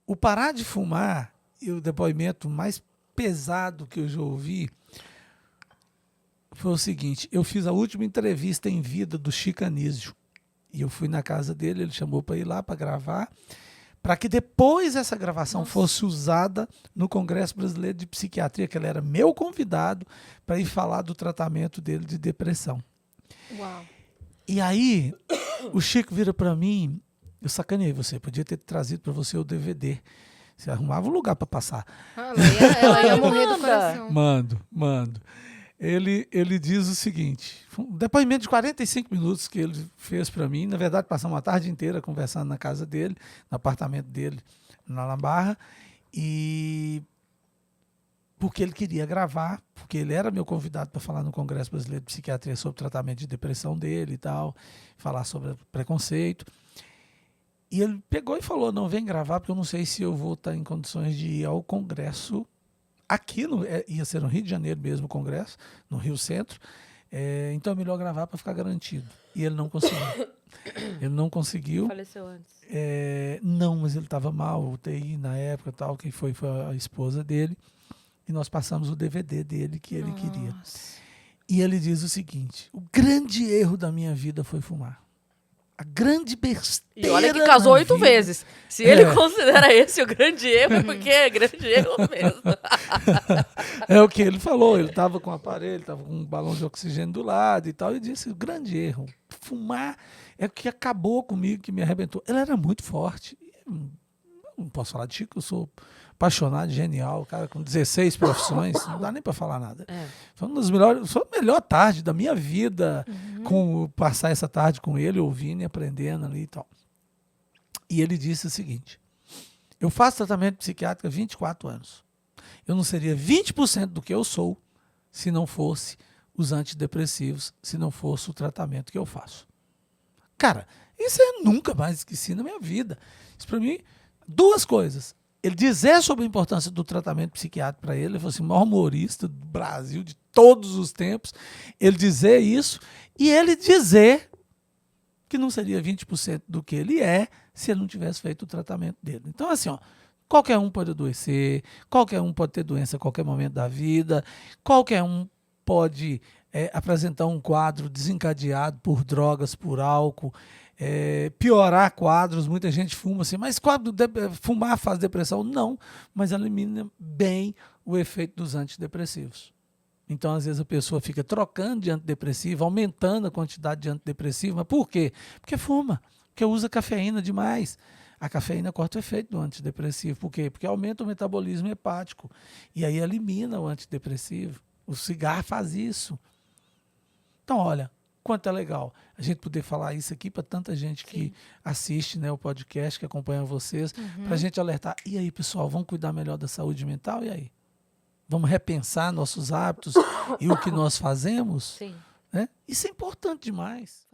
O parar de fumar e o depoimento mais pesado que eu já ouvi foi o seguinte: eu fiz a última entrevista em vida do Chico Anísio. E eu fui na casa dele, ele chamou para ir lá para gravar, para que depois essa gravação fosse usada no Congresso Brasileiro de Psiquiatria, que ele era meu convidado para ir falar do tratamento dele de depressão. Uau. E aí, o Chico vira para mim, eu sacaneei você, podia ter trazido para você o DVD. Você arrumava um lugar para passar. Ela ia morrer do coração. Mando. Ele diz o seguinte, um depoimento de 45 minutos que ele fez para mim, na verdade passamos uma tarde inteira conversando na casa dele, no apartamento dele, na Barra, e porque ele queria gravar, porque ele era meu convidado para falar no Congresso Brasileiro de Psiquiatria sobre o tratamento de depressão dele e tal, falar sobre preconceito. E ele pegou e falou, não, vem gravar, porque eu não sei se eu vou estar em condições de ir ao Congresso. Aqui, ia ser no Rio de Janeiro mesmo o Congresso, no Rio Centro. Então é melhor gravar para ficar garantido. E ele não conseguiu. Ele não conseguiu. Faleceu antes. Não, mas ele estava mal, UTI na época, tal, quem foi a esposa dele. E nós passamos o DVD dele que ele queria. E ele diz o seguinte, o grande erro da minha vida foi fumar. A grande besteira. E olha que casou 8 vezes. Se ele considera esse o grande erro, é porque é grande erro mesmo. É o que ele falou. Ele estava com o aparelho, estava com um balão de oxigênio do lado e tal. E disse, o grande erro. Fumar é o que acabou comigo, que me arrebentou. Ele era muito forte. Não posso falar de Chico, eu sou apaixonado, genial, cara com 16 profissões, não dá nem para falar nada. Foi a melhor tarde da minha vida, passar essa tarde com ele, ouvindo e aprendendo ali e tal. E ele disse o seguinte, eu faço tratamento psiquiátrico há 24 anos. Eu não seria 20% do que eu sou se não fosse os antidepressivos, se não fosse o tratamento que eu faço. Cara, isso eu nunca mais esqueci na minha vida. Isso para mim, duas coisas. Ele dizer sobre a importância do tratamento psiquiátrico para ele foi assim, o maior humorista do Brasil de todos os tempos, ele dizer isso e ele dizer que não seria 20% do que ele é se ele não tivesse feito o tratamento dele. Então, assim, qualquer um pode adoecer, qualquer um pode ter doença a qualquer momento da vida, qualquer um pode apresentar um quadro desencadeado por drogas, por álcool, piorar quadros, muita gente fuma assim, mas fumar faz depressão? Não, mas elimina bem o efeito dos antidepressivos. Então, às vezes, a pessoa fica trocando de antidepressivo, aumentando a quantidade de antidepressivo, mas por quê? Porque fuma, porque usa cafeína demais. A cafeína corta o efeito do antidepressivo. Por quê? Porque aumenta o metabolismo hepático e aí elimina o antidepressivo. O cigarro faz isso. Então, olha, quanto é legal a gente poder falar isso aqui para tanta gente que assiste, né, o podcast, que acompanha vocês, para a gente alertar. E aí, pessoal, vamos cuidar melhor da saúde mental? E aí? Vamos repensar nossos hábitos e o que nós fazemos? Sim. Né? Isso é importante demais.